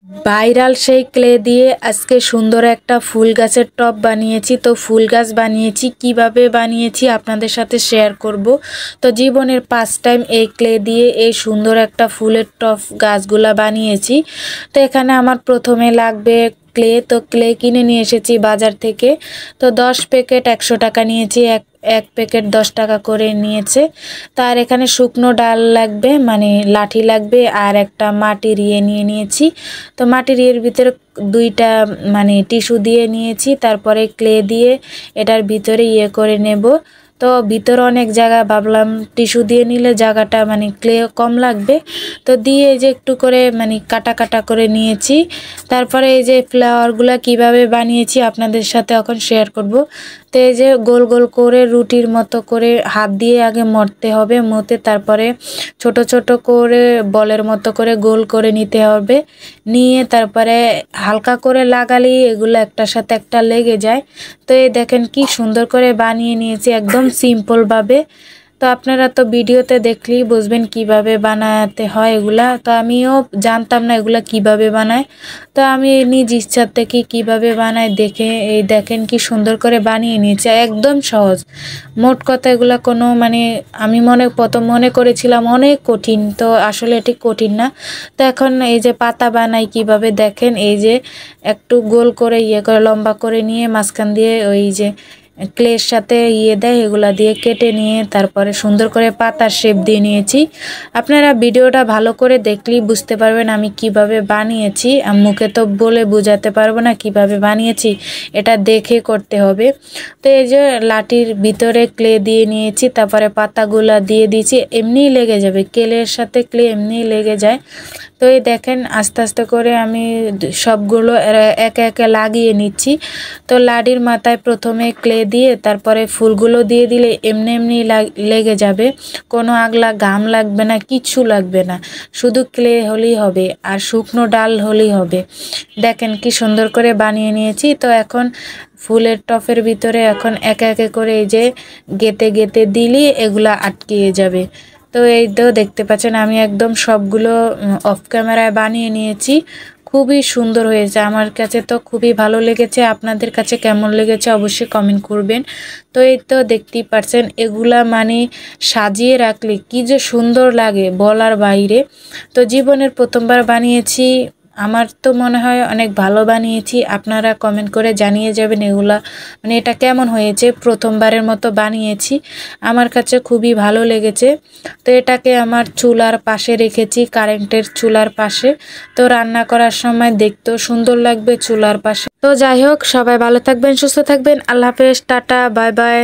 Viral সেই clay দিয়ে আজকে সুন্দর একটা ফুল গাছের টব বানিয়েছি। তো ফুল গাছ বানিয়েছি, কিভাবে বানিয়েছি আপনাদের সাথে শেয়ার করব। তো জীবনের ফার্স্ট টাইম এই ক্লে দিয়ে এই সুন্দর একটা ফুলের টব গাছগুলা বানিয়েছি। তো এখানে আমার প্রথমে লাগবে ক্লে। তো ক্লে কিনে নিয়ে এসেছি বাজার থেকে। তো 10 প্যাকেট 100 টাকা নিয়েছি, এক প্যাকেট 10 টাকা করে নিয়েছে। তার এখানে শুকনো ডাল লাগবে, মানে লাঠি লাগবে, আর একটা মাটির ইয়ে নিয়ে নিয়েছি। তো মাটির ইয়ের ভিতরে দুইটা মানে টিস্যু দিয়ে নিয়েছি, তারপরে ক্লে দিয়ে এটার ভিতরে ইয়ে করে নেব। তো ভিতরে অনেক জায়গা, ভাবলাম টিস্যু দিয়ে নিলে জায়গাটা মানে ক্লে কম লাগবে। তো দিয়ে এই যে একটু করে মানে কাটা কাটা করে নিয়েছি। তারপরে এই যে ফ্লাওয়ারগুলো কিভাবে বানিয়েছি আপনাদের সাথে এখন শেয়ার করব। তো এই যে গোল গোল করে রুটির মতো করে হাত দিয়ে আগে মরতে হবে, মতে তারপরে ছোট ছোট করে বলের মতো করে গোল করে নিতে হবে। নিয়ে তারপরে হালকা করে লাগালেই এগুলো একটার সাথে একটা লেগে যায়। তো এই দেখেন কি সুন্দর করে বানিয়ে নিয়েছি একদম সিম্পলভাবে। তো আপনারা তো ভিডিওতে দেখলেই বুঝবেন কিভাবে বানাতে হয় এগুলা। তো আমিও জানতাম না এগুলা কিভাবে বানায়। তো আমি নিজ ইচ্ছা থেকে কিভাবে বানায় দেখে এই দেখেন কি সুন্দর করে বানিয়ে নিয়েছি, একদম সহজ। মোট কথা এগুলা কোনো মানে আমি প্রথম মনে করেছিলাম অনেক কঠিন, তো আসলে এটি কঠিন না। তো এখন এই যে পাতা বানাই কিভাবে দেখেন, এই যে একটু গোল করে ইয়ে করে লম্বা করে নিয়ে মাঝখান দিয়ে ওই যে ক্লের সাথে ইয়ে দেয় এগুলা দিয়ে কেটে নিয়ে তারপরে সুন্দর করে পাতার শেপ দিয়ে নিয়েছি। আপনারা ভিডিওটা ভালো করে দেখলেই বুঝতে পারবেন আমি কিভাবে বানিয়েছি। মুখে তো বলে বোঝাতে পারবো না কিভাবে বানিয়েছি, এটা দেখে করতে হবে। তো এই যে লাঠির ভিতরে ক্লে দিয়ে নিয়েছি, তারপরে পাতাগুলা দিয়ে দিয়েছি, এমনিই লেগে যাবে, ক্লের সাথে ক্লে এমনিই লেগে যায়। তো এই দেখেন আস্তে আস্তে করে আমি সবগুলো একে একে লাগিয়ে নিচ্ছি। তো লাডির মাথায় প্রথমে ক্লে দিয়ে তারপরে ফুলগুলো দিয়ে দিলে এমনি এমনি লেগে যাবে, কোনো আগলা ঘাম লাগবে না, কিচ্ছু লাগবে না, শুধু ক্লে হলেই হবে আর শুকনো ডাল হলেই হবে। দেখেন কি সুন্দর করে বানিয়ে নিয়েছি। তো এখন ফুলের টপের ভিতরে এখন একে একে করে এই যে গেঁথে গেঁথে দিলে এগুলা আটকিয়ে যাবে। তো এই তো দেখতে পাচ্ছেন আমি একদম সবগুলো অফ ক্যামেরায় বানিয়ে নিয়েছি। খুবই সুন্দর হয়েছে, আমার কাছে তো খুবই ভালো লেগেছে। আপনাদের কাছে কেমন লেগেছে অবশ্যই কমেন্ট করবেন। তো এই তো দেখতেই পাচ্ছেন এগুলা মানে সাজিয়ে রাখলে কি যে সুন্দর লাগে বলার বাইরে। তো জীবনের প্রথমবার বানিয়েছি, আমার তো মনে হয় অনেক ভালো বানিয়েছি। আপনারা কমেন্ট করে জানিয়ে যাবেন এগুলা মানে এটা কেমন হয়েছে। প্রথমবারের মতো বানিয়েছি, আমার কাছে খুবই ভালো লেগেছে। তো এটাকে আমার চুলার পাশে রেখেছি, কারেন্টের চুলার পাশে। তো রান্না করার সময় দেখতেও সুন্দর লাগবে চুলার পাশে। তো যাই হোক, সবাই ভালো থাকবেন, সুস্থ থাকবেন, আল্লাহ হাফেজ, টাটা, বাই বাই।